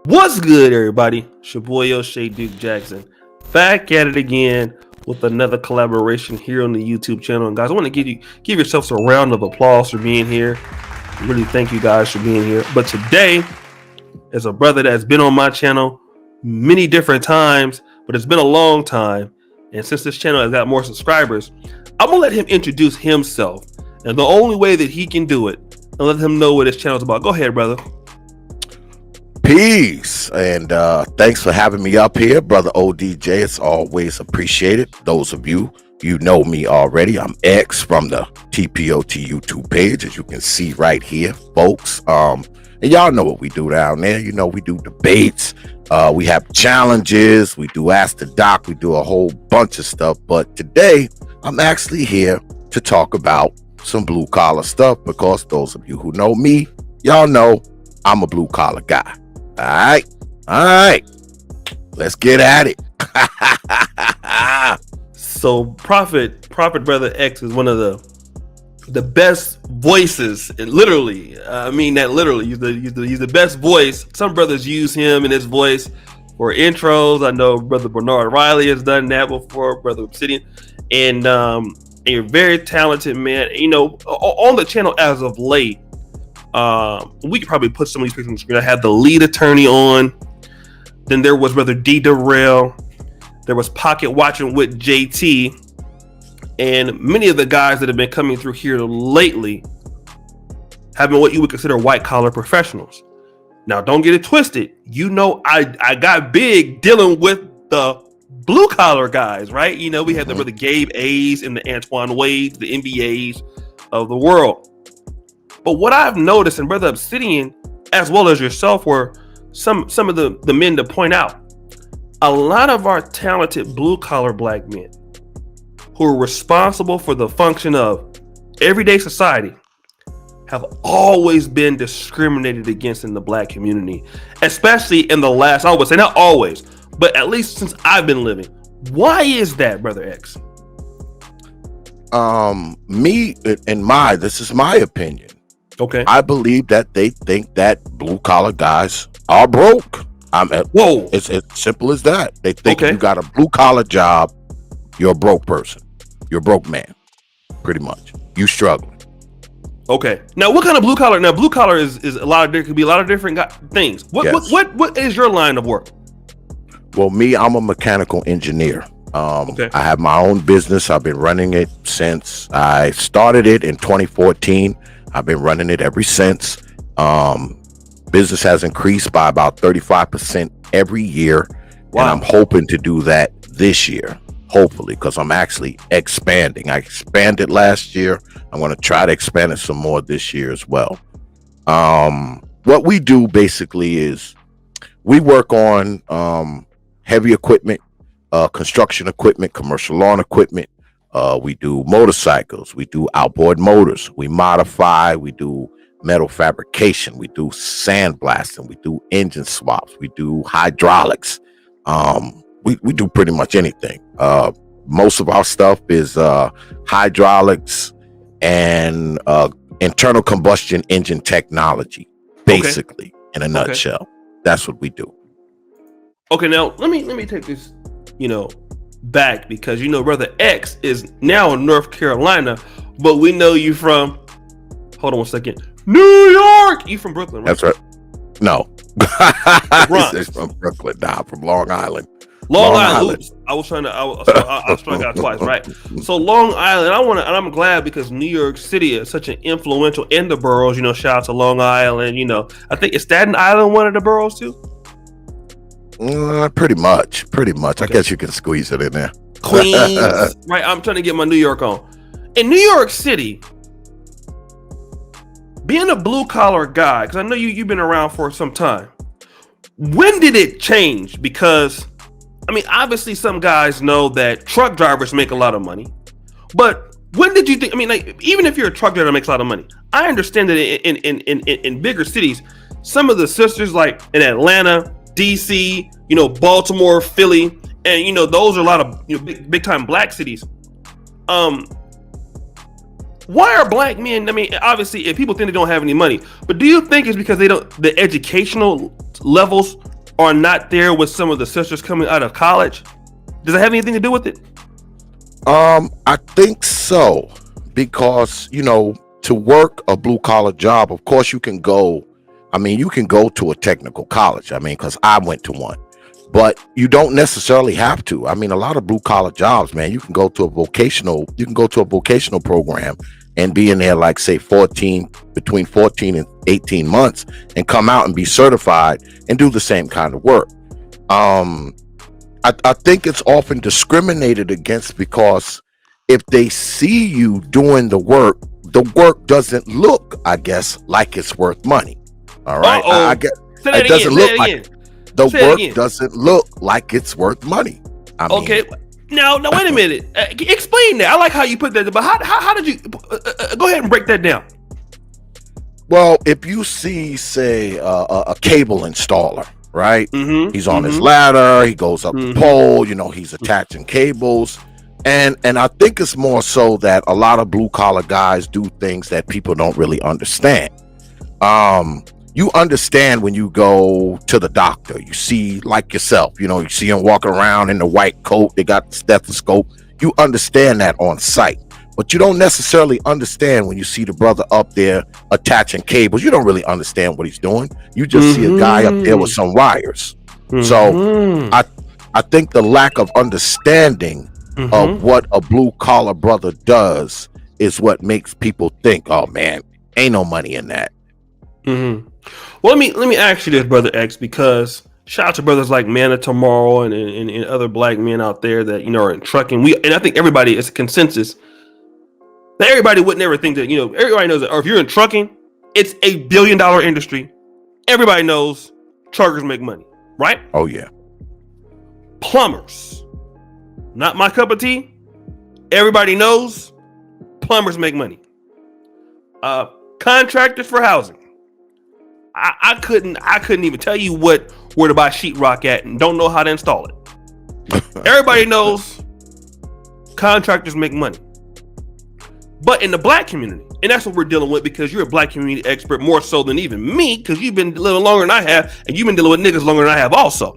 What's good, everybody? It's your boy O'Shea Duke Jackson, back at it again with another collaboration here on the YouTube channel. And guys, I want to give yourselves a round of applause for being here. Really, thank you guys for being here. But today is a brother that's been on my channel many different times, but it's been a long time. And since this channel has got more subscribers, I'm gonna let him introduce himself. And the only way that he can do it, and let him know what his channel is about. Go ahead, brother. Peace, and thanks for having me up here, brother O.D.J. It's always appreciated. Those of you know me already. I'm X from the T.P.O.T YouTube page, as you can see right here, folks. And y'all know what we do down there. You know, we do debates, we have challenges, we do Ask the Doc, we do a whole bunch of stuff. But today, I'm actually here to talk about some blue collar stuff, because those of you who know me, y'all know I'm a blue collar guy. All right, let's get at it. So Prophet Brother X is one of the best voices, and literally, I mean that literally. He's the best voice. Some brothers use him and his voice for intros. I know Brother Bernard Riley has done that before, Brother Obsidian, and you're a very talented man. You know, on the channel as of late. We could probably put some of these pictures on the screen. I had the lead attorney on. Then there was Brother D. Darrell. There was Pocket Watching with JT. And many of the guys that have been coming through here lately have been what you would consider white collar professionals. Now, don't get it twisted. You know, I got big dealing with the blue collar guys, right? You know, we had the Brother Gabe A's and the Antoine Wades, the NBAs of the world. But what I've noticed, and Brother Obsidian, as well as yourself, were some of the men to point out, a lot of our talented blue-collar black men who are responsible for the function of everyday society have always been discriminated against in the black community, especially in the last, I would say not always, but at least since I've been living. Why is that, Brother X? This is my opinion. Okay. I believe that they think that blue collar guys are broke. Whoa. It's as simple as that. They think you got a blue collar job, you're a broke person. You're a broke man. Pretty much. You struggling. Okay. Now, what kind of blue collar? Now, blue collar is a lot of, there could be a lot of different things. What is your line of work? Well, me, I'm a mechanical engineer. I have my own business. I've been running it since I started it in 2014. I've been running it ever since. Business has increased by about 35% every year. Wow. And I'm hoping to do that this year, hopefully, because I'm actually expanding. I expanded last year. I'm going to try to expand it some more this year as well. What we do basically is we work on heavy equipment, construction equipment, commercial lawn equipment. We do motorcycles, we do outboard motors, we modify, we do metal fabrication, we do sandblasting, we do engine swaps, we do hydraulics. We do pretty much anything. Most of our stuff is hydraulics and internal combustion engine technology, basically, in a nutshell. That's what we do. Okay, now let me take this, back, because Brother X is now in North Carolina, but we know you from, hold on one second, New York. You from Brooklyn, right? That's right. No. He's from Brooklyn. Nah, from Long Island. Long Island. Oops. I struck out twice, right? So Long Island, and I'm glad, because New York City is such an influential in the boroughs. Shout out to Long Island. I think, is Staten Island one of the boroughs too? Pretty much. Okay. I guess you can squeeze it in there. Queens, right? I'm trying to get my New York on. In New York City, being a blue collar guy, because I know you've been around for some time. When did it change? Because obviously some guys know that truck drivers make a lot of money, but when did you think? Even if you're a truck driver that makes a lot of money, I understand that in bigger cities, some of the sisters, like in Atlanta, DC, Baltimore, Philly, and those are a lot of big time black cities. Why are black men, obviously, if people think they don't have any money, but do you think it's because the educational levels are not there with some of the sisters coming out of college? Does it have anything to do with it? I think so, because to work a blue collar job, of course you can go. I mean, you can go to a technical college. I mean, because I went to one, but you don't necessarily have to. I mean, a lot of blue collar jobs, man, you can go to a vocational program and be in there, like, say, between 14 and 18 months, and come out and be certified and do the same kind of work. I think it's often discriminated against, because if they see you doing the work doesn't look, I guess, like it's worth money. All right. I guess it doesn't look like the work doesn't look like it's worth money. I mean, okay. Now, wait a minute. Explain that. I like how you put that, but how did you go ahead and break that down? Well, if you see, say, a cable installer, right? Mm-hmm. He's on his ladder. He goes up the pole. He's attaching cables, and I think it's more so that a lot of blue collar guys do things that people don't really understand. You understand when you go to the doctor, you see, like yourself, you see him walking around in the white coat, they got the stethoscope. You understand that on site, but you don't necessarily understand when you see the brother up there attaching cables. You don't really understand what he's doing. You just see a guy up there with some wires. So I think the lack of understanding of what a blue collar brother does is what makes people think, oh man, ain't no money in that. Well, let me ask you this, Brother X, because shout out to brothers like Man of Tomorrow and other black men out there that are in trucking. And I think everybody, it's a consensus that everybody would never think that everybody knows that. Or if you're in trucking, it's $1 billion industry. Everybody knows truckers make money, right? Oh yeah. Plumbers, not my cup of tea. Everybody knows plumbers make money. Contractors for housing. I couldn't even tell you where to buy sheetrock at, and don't know how to install it. Everybody knows contractors make money. But in the black community, and that's what we're dealing with, because you're a black community expert more so than even me, because you've been living longer than I have, and you've been dealing with niggas longer than I have also.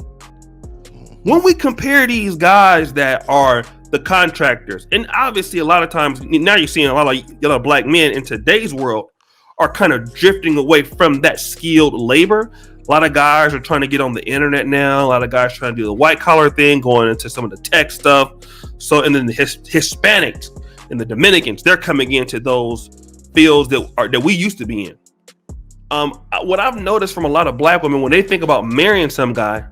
When we compare these guys that are the contractors, and obviously a lot of times now you're seeing a lot of black men in today's world are kind of drifting away from that skilled labor. A lot of guys are trying to get on the internet now. A lot of guys trying to do the white collar thing, going into some of the tech stuff. So, and then the Hispanics and the Dominicans, they're coming into those fields that we used to be in. What I've noticed from a lot of black women, when they think about marrying some guy,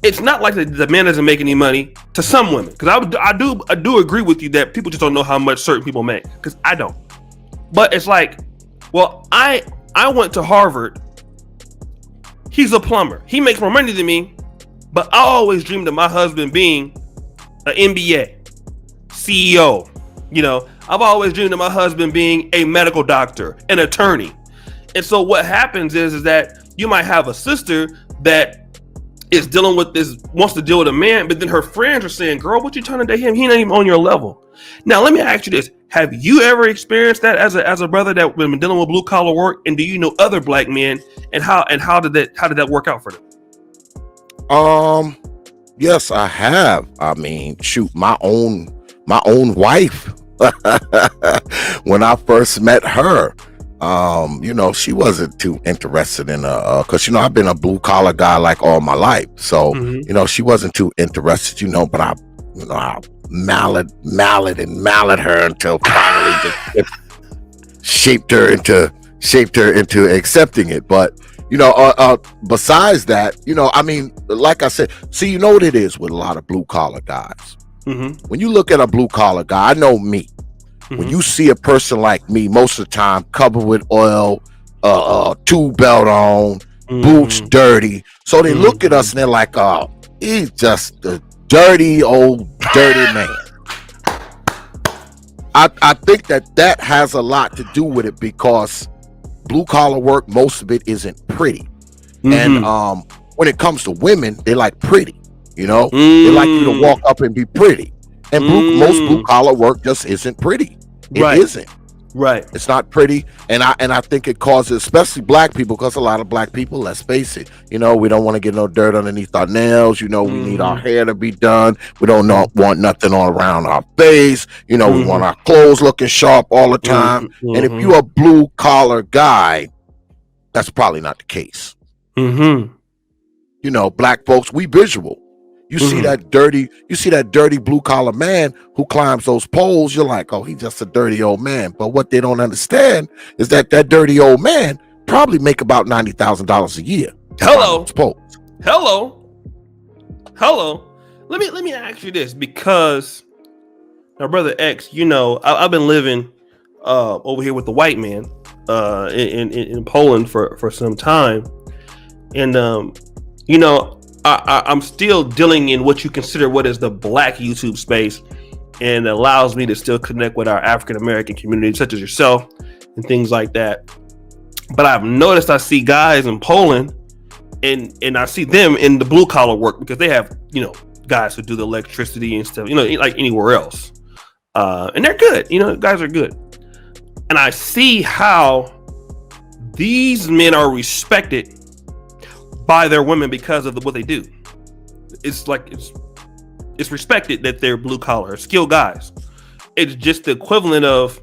it's not like the man doesn't make any money to some women. Because I do agree with you that people just don't know how much certain people make. Because I don't. But it's like, well, I went to Harvard. He's a plumber. He makes more money than me, but I always dreamed of my husband being an MBA, CEO. I've always dreamed of my husband being a medical doctor, an attorney. And so what happens is that you might have a sister that is dealing with this, wants to deal with a man, but then her friends are saying, girl, what you trying to date him? He ain't even on your level. Now, let me ask you this. Have you ever experienced that as a brother that been dealing with blue collar work? And do you know other black men, and how did that work out for them? Yes, I have. I mean, shoot, my own wife. When I first met her, she wasn't too interested in because I've been a blue collar guy like all my life. So she wasn't too interested, but I mallet her until finally just shaped her into accepting it. But besides that, I mean, like I said, see, what it is with a lot of blue collar guys. When you look at a blue collar guy, I know me. When you see a person like me, most of the time covered with oil, tool belt on, boots dirty, so they look at us and they're like, oh, he's just a dirty man. I think that has a lot to do with it, because blue collar work, most of it isn't pretty. And when it comes to women, they like pretty. They like you to walk up and be pretty. And most blue collar work just isn't pretty. It isn't. Right. It's not pretty, and I think it causes, especially black people, because a lot of black people, let's face it, we don't want to get no dirt underneath our nails. We need our hair to be done. We don't want nothing all around our face. We want our clothes looking sharp all the time. And if you're a blue collar guy, that's probably not the case. Black folks, we visual. You see that dirty blue collar man who climbs those poles. You're like, oh, he's just a dirty old man. But what they don't understand is that dirty old man probably make about $90,000 a year. Hello. Let me ask you this, because now, Brother X, I've been living over here with the white man in Poland for some time, and I'm still dealing in what you consider what is the black YouTube space, and it allows me to still connect with our African American community, such as yourself and things like that. But I've noticed I see guys in Poland, and I see them in the blue collar work, because they have guys who do the electricity and stuff, like anywhere else, and they're good. Guys are good, and I see how these men are respected by their women because of what they do. It's respected that they're blue collar, skilled guys. It's just the equivalent of,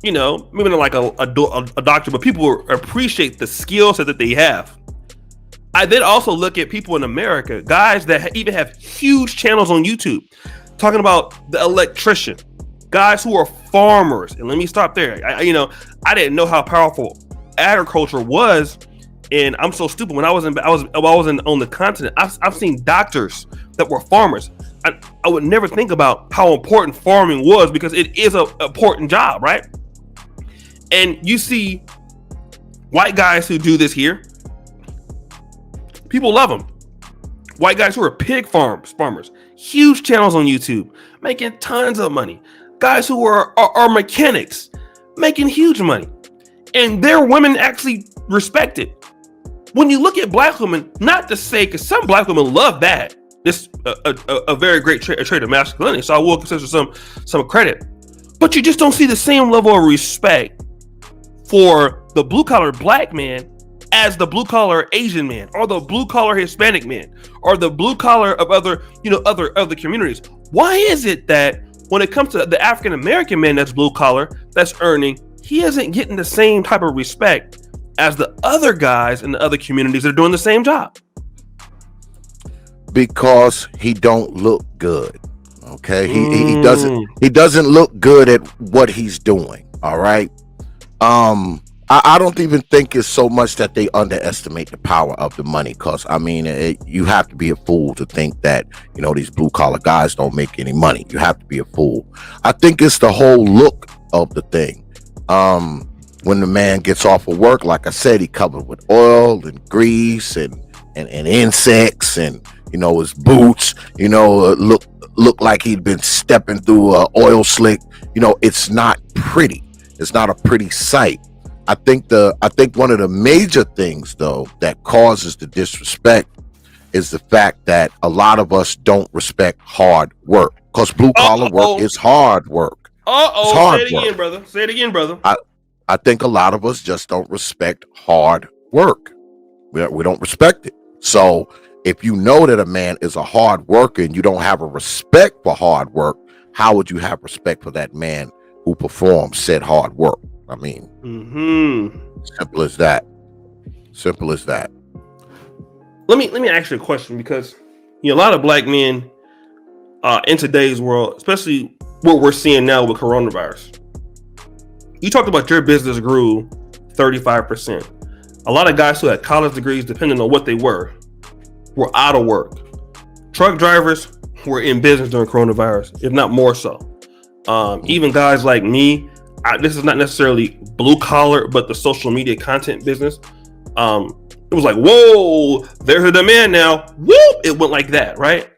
maybe not like a doctor, but people appreciate the skill set that they have. I then also look at people in America, guys that even have huge channels on YouTube, talking about the electrician, guys who are farmers. And let me stop there. I didn't know how powerful agriculture was. And I'm so stupid. When I wasn't on the continent, I've seen doctors that were farmers. I would never think about how important farming was, because it is an important job, right? And you see white guys who do this here. People love them. White guys who are pig farmers, huge channels on YouTube, making tons of money. Guys who are mechanics, making huge money. And their women actually respect it. When you look at black women, not to say, because some black women love that. This a very great trait of masculinity, so I will consider some credit. But you just don't see the same level of respect for the blue collar black man as the blue collar Asian man, or the blue collar Hispanic man, or the blue collar of other communities. Why is it that when it comes to the African American man that's blue collar, that's earning, he isn't getting the same type of respect as the other guys in the other communities that are doing the same job? Because he don't look good. Okay, he doesn't look good at what he's doing. All right. I don't even think it's so much that they underestimate the power of the money, because you have to be a fool to think that these blue collar guys don't make any money. You have to be a fool. I think it's the whole look of the thing. When the man gets off of work, like I said, he covered with oil and grease and insects, and his boots look like he'd been stepping through a oil slick. It's not pretty. It's not a pretty sight. I think one of the major things, though, that causes the disrespect is the fact that a lot of us don't respect hard work, because blue collar work is hard work. Say it again, brother. I think a lot of us just don't respect hard work. We don't respect it. So if you know that a man is a hard worker and you don't have a respect for hard work, how would you have respect for that man who performs said hard work? Simple as that. Simple as that. Let me ask you a question, because a lot of black men in today's world, especially what we're seeing now with coronavirus. You talked about your business grew 35%. A lot of guys who had college degrees, depending on what they were out of work. Truck drivers were in business during coronavirus, if not more so. Even guys like me, this is not necessarily blue collar, but the social media content business. It was like, whoa, there's a demand now. Whoop, it went like that, right?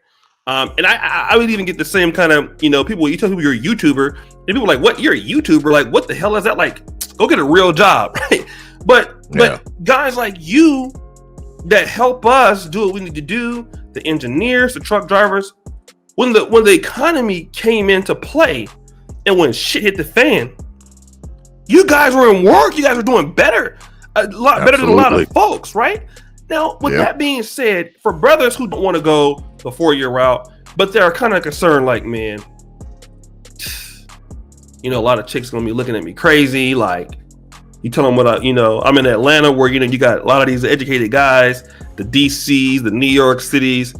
And I would even get the same kind of, people, you tell people you're a YouTuber, and people are like, what, you're a YouTuber? Like, what the hell is that? Like, go get a real job, right? But guys like you that help us do what we need to do, the engineers, the truck drivers, when the economy came into play and when shit hit the fan, You guys were in work. You guys were doing better, a lot better than a lot of folks, right? Now, with that being said, for brothers who don't want to go the 4-year route, but they're kind of concerned, like, man, you know, a lot of chicks gonna be looking at me crazy. Like, you tell them what I'm in Atlanta, where you got a lot of these educated guys, the DCs, the New York cities,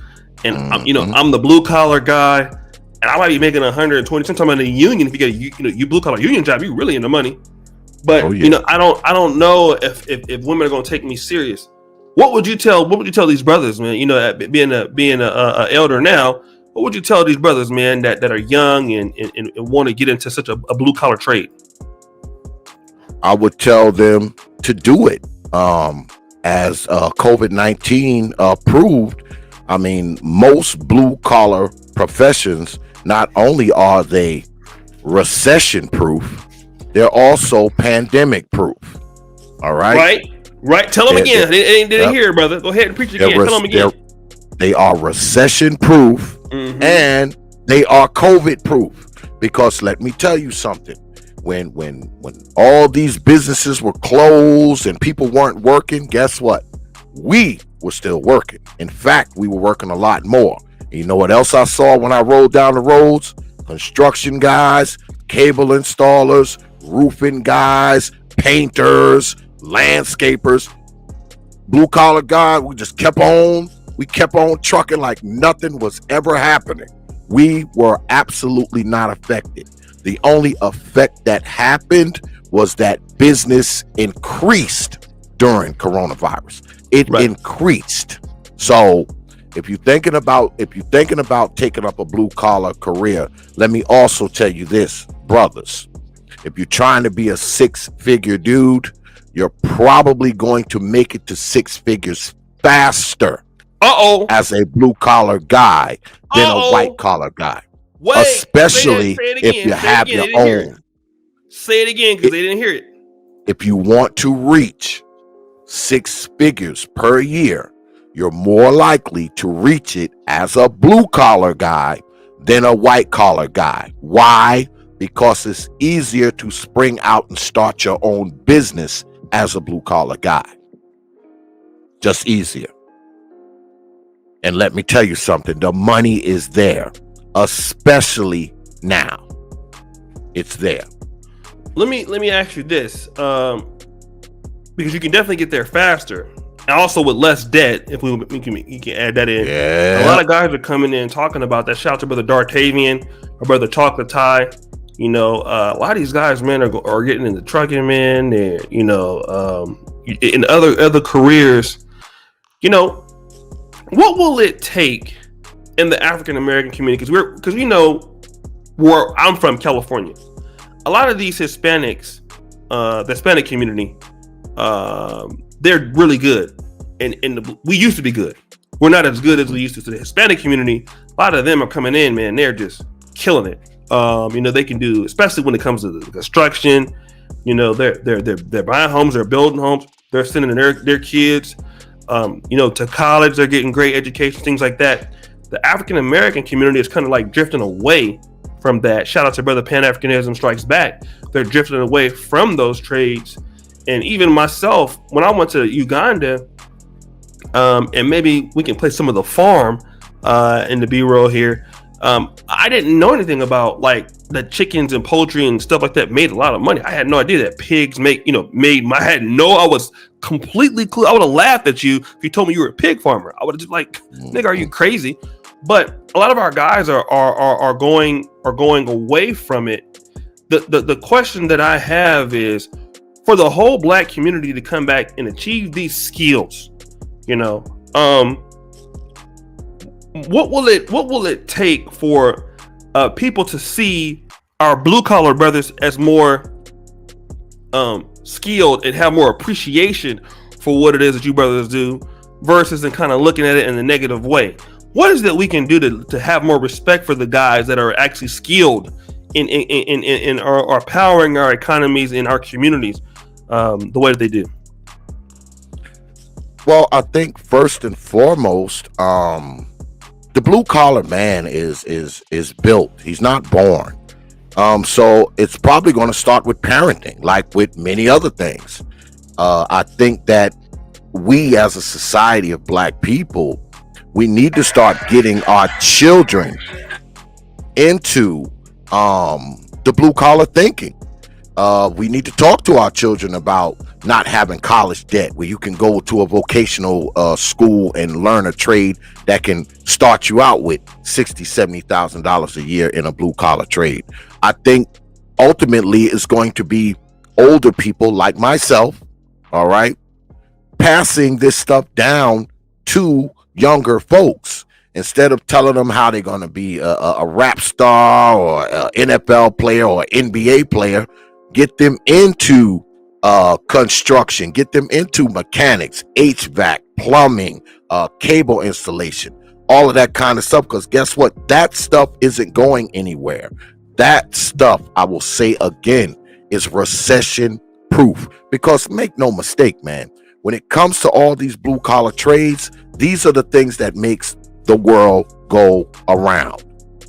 and I'm the blue collar guy, and I might be making 120. Sometimes in the union, if you get you blue collar union job, you really in the money. But I don't know if women are gonna take me serious. What would you tell these brothers, man? You know, being a elder now, what would you tell these brothers, man, that are young and want to get into such a blue collar trade? I would tell them to do it. As COVID-19 proved, I mean, most blue collar professions, not only are they recession proof, they're also pandemic proof. All right. Right. Tell them again. They didn't hear it, brother. Go ahead and preach again. Tell them again. They are recession proof and they are COVID proof. Because let me tell you something. When all these businesses were closed and people weren't working, guess what? We were still working. In fact, we were working a lot more. And you know what else I saw when I rode down the roads? Construction guys, cable installers, roofing guys, painters, landscapers, blue collar guys. We kept on trucking like nothing was ever happening. We were absolutely not affected. The only effect that happened was that business increased during coronavirus. It increased. So if you're thinking about taking up a blue collar career, let me also tell you this, brothers. If you're trying to be a 6-figure dude, you're probably going to make it to 6 figures faster as a blue collar guy than a white collar guy. Especially if you have your own. Say it again, because they didn't hear it. If you want to reach 6 figures per year, you're more likely to reach it as a blue collar guy than a white collar guy. Why? Because it's easier to spring out and start your own business as a blue collar guy. Just easier. And let me tell you something, the money is there, especially now. It's there. Let me ask you this, because you can definitely get there faster, and also with less debt. If you can add that in. Yeah. A lot of guys are coming in talking about that. Shout out to brother Dartavian, or brother Chocolate Tie. You know, a lot of these guys, man, are getting into trucking, man. And in other careers. You know, what will it take in the African American community? Because we know where I'm from, California. A lot of these Hispanics, the Hispanic community, they're really good, and we used to be good. We're not as good as we used to. So the Hispanic community, a lot of them are coming in, man. They're just killing it. They can do, especially when it comes to the construction. You know, they're buying homes, they're building homes, they're sending their kids, to college. They're getting great education, things like that. The African American community is kind of like drifting away from that. Shout out to brother Pan-Africanism Strikes Back. They're drifting away from those trades. And even myself, when I went to Uganda, and maybe we can play some of the farm in the B-roll here. I didn't know anything about like the chickens and poultry and stuff like that made a lot of money. I had no idea that pigs I was completely clueless. I would have laughed at you if you told me you were a pig farmer. I would have just like, nigga, are you crazy? But a lot of our guys are going away from it. The question that I have is, for the whole black community to come back and achieve these skills, what will it take for people to see our blue collar brothers as more skilled and have more appreciation for what it is that you brothers do, versus and kind of looking at it in a negative way? What is that we can do to have more respect for the guys that are actually skilled in are powering our economies in our communities the way that they do? Well, I think first and foremost, the blue collar man is built. He's not born. So it's probably going to start with parenting, like with many other things. I think that we as a society of black people, we need to start getting our children into the blue collar thinking. We need to talk to our children about not having college debt, where you can go to a vocational school and learn a trade that can start you out with $60,000-$70,000 a year in a blue collar trade. I think ultimately it's going to be older people like myself, all right, passing this stuff down to younger folks. Instead of telling them how they're going to be a rap star or an NFL player or NBA player, get them into construction, get them into mechanics, HVAC, plumbing, cable installation, all of that kind of stuff. Because guess what? That stuff isn't going anywhere. That stuff, I will say again, is recession proof. Because make no mistake, man, when it comes to all these blue collar trades, these are the things that makes the world go around.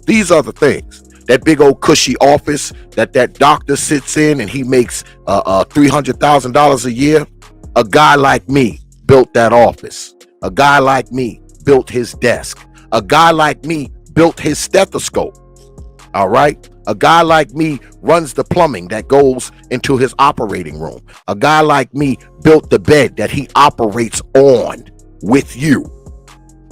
These are the things. That big old cushy office that doctor sits in and he makes $300,000 a year. A guy like me built that office. A guy like me built his desk. A guy like me built his stethoscope. All right. A guy like me runs the plumbing that goes into his operating room. A guy like me built the bed that he operates on with you.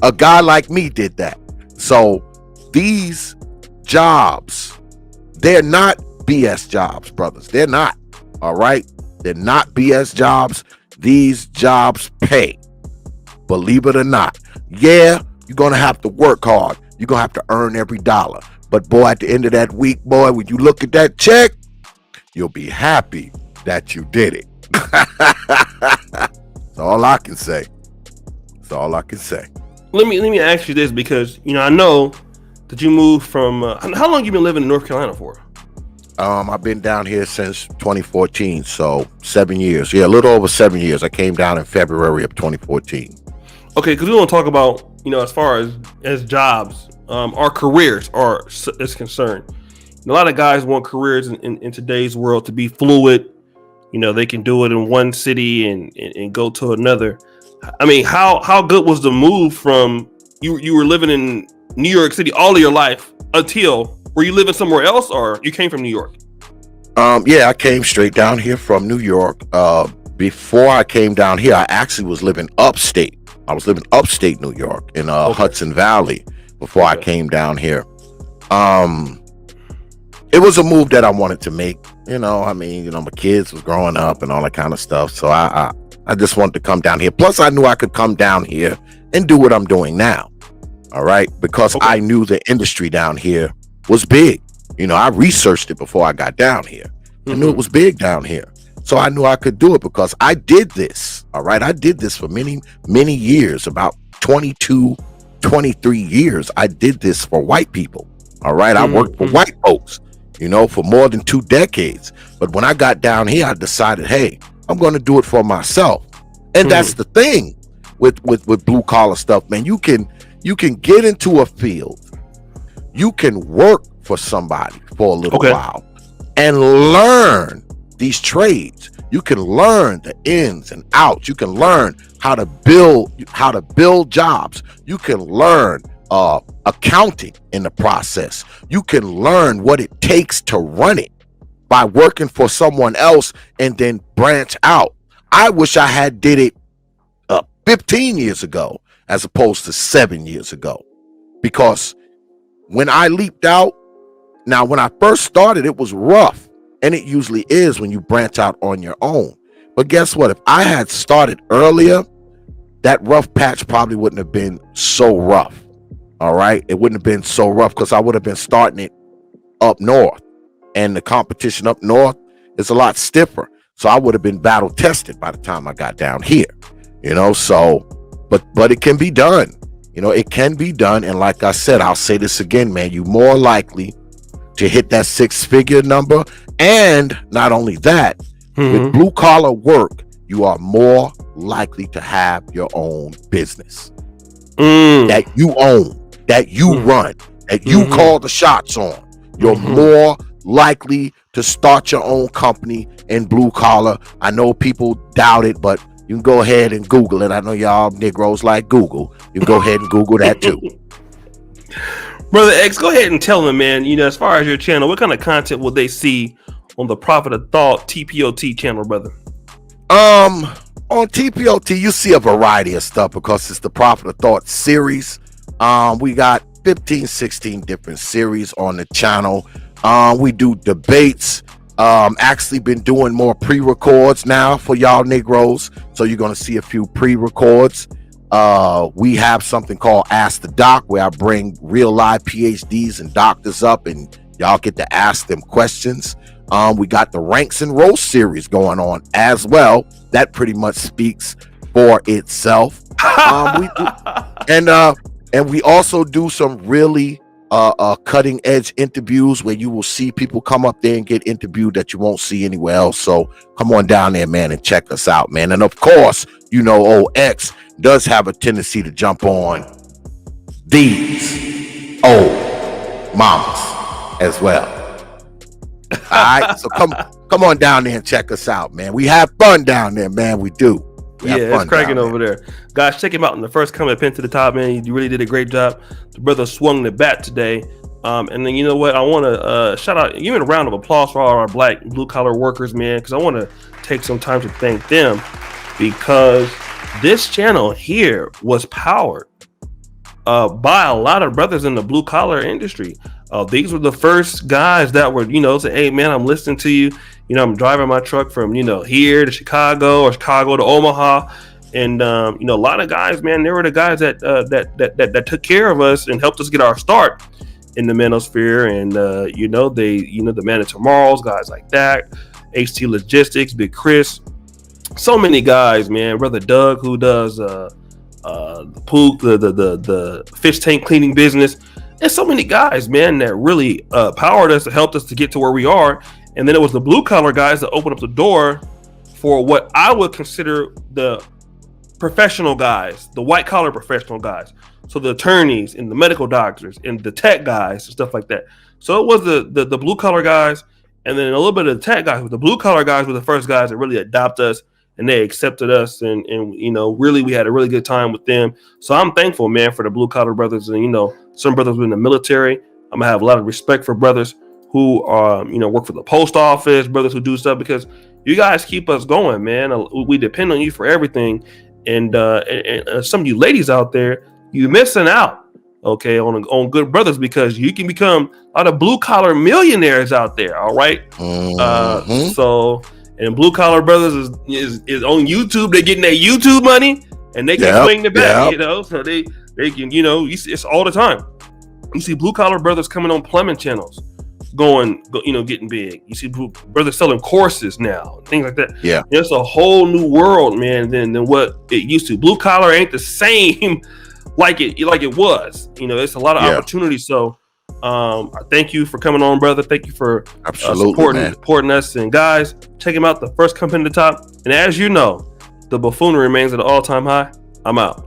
A guy like me did that. So these jobs, they're not BS jobs, brothers. They're not. All right. They're not BS jobs. These jobs pay. Believe it or not. Yeah, you're going to have to work hard. You're going to have to earn every dollar. But boy, at the end of that week, boy, when you look at that check, you'll be happy that you did it. That's all I can say. That's all I can say. Let me ask you this, because I know that you moved from. How long you been living in North Carolina for? I've been down here since 2014, so 7 years. Yeah, a little over 7 years. I came down in February of 2014. Okay, because we want to talk about as far as jobs, our careers is concerned. A lot of guys want careers in today's world to be fluid. They can do it in one city and go to another. I mean, how good was the move from you were living in New York City all of your life until, were you living somewhere else or you came from New York? Yeah, I came straight down here from New York. Before I came down here, I actually was living upstate. I was living upstate New York in Hudson Valley before I came down here. It was a move that I wanted to make. My kids was growing up and all that kind of stuff. So I just wanted to come down here. Plus, I knew I could come down here and do what I'm doing now. All right. Because I knew the industry down here was big. I researched it before I got down here. I knew it was big down here. So I knew I could do it because I did this. All right. I did this for many, many years, about 22, 23 years. I did this for white people. All right. I worked for white folks, for more than 2 decades. But when I got down here, I decided, hey, I'm going to do it for myself. And that's the thing with blue collar stuff, man. You can get into a field. You can work for somebody for a little while and learn these trades. You can learn the ins and outs. You can learn how to build jobs. You can learn accounting in the process. You can learn what it takes to run it by working for someone else and then branch out. I wish I had did it 15 years ago as opposed to 7 years ago, because when I leaped out, now when I first started, it was rough, and it usually is when you branch out on your own. But guess what? If I had started earlier, that rough patch probably wouldn't have been so rough. All right. It wouldn't have been so rough because I would have been starting it up north, and the competition up north is a lot stiffer. So I would have been battle tested by the time I got down here, so, but it can be done. It can be done. And like I said, I'll say this again, man, you more likely to hit that 6-figure number. And not only that, with blue collar work, you are more likely to have your own business that you own, that you run, that you call the shots on. You're more likely to start your own company in blue collar. I know people doubt it, but you can go ahead and Google it. I know y'all Negroes like Google. You can go ahead and Google that too. Brother X, go ahead and tell them, man, as far as your channel, what kind of content will they see on the Prophet of Thought T.P.O.T channel, brother? On T.P.O.T, you see a variety of stuff because it's the Prophet of Thought series. We got 15, 16 different series on the channel. We do debates. Actually been doing more pre-records now for y'all Negroes. So you're going to see a few pre-records. We have something called Ask the Doc, where I bring real live PhDs and doctors up and y'all get to ask them questions. We got the Ranks and Roast series going on as well. That pretty much speaks for itself. And we also do some really cutting edge interviews where you will see people come up there and get interviewed that you won't see anywhere else. So come on down there, man, and check us out, man. And of course, OX does have a tendency to jump on these old mamas as well. All right, so come on down there and check us out, man. We have fun down there, man. We do. It's cracking over there. Guys, check him out in the first comment pinned to the top, man. You really did a great job. The brother swung the bat today. And then you know what? I want to shout out, give it a round of applause for all our black blue collar workers, man, because I want to take some time to thank them, because this channel here was powered by a lot of brothers in the blue collar industry. These were the first guys that were, say, hey man, I'm listening to you. I'm driving my truck from, here to Chicago or Chicago to Omaha. And, a lot of guys, man, they were the guys that took care of us and helped us get our start in the manosphere. And, the Man of Tomorrow's, guys like that, HT Logistics, Big Chris, so many guys, man. Brother Doug, who does the pool, the fish tank cleaning business. And so many guys, man, that really powered us and helped us to get to where we are. And then it was the blue collar guys that opened up the door for what I would consider the professional guys, the white collar professional guys. So the attorneys and the medical doctors and the tech guys and stuff like that. So it was the blue collar guys, and then a little bit of the tech guys. But the blue collar guys were the first guys that really adopted us, and they accepted us, and really we had a really good time with them. So I'm thankful, man, for the blue collar brothers. And some brothers were in the military. I'm gonna have a lot of respect for brothers who work for the post office, brothers who do stuff, because you guys keep us going, man. We depend on you for everything. And some of you ladies out there, you missing out, okay, on good brothers, because you can become a lot of blue collar millionaires out there. All right. So, and blue collar brothers is on YouTube. They're getting their YouTube money, and they can swing the bat, so they can, you see, it's all the time. You see blue collar brothers coming on plumbing channels, getting big. You see brothers selling courses now, things like that. Yeah, it's a whole new world, man, than what it used to. Blue collar ain't the same like it was. It's a lot of opportunities. So thank you for coming on, brother. Thank you for supporting us. And guys, check him out, the first company at the top. And as you know, the buffoonery remains at an all-time high. I'm out.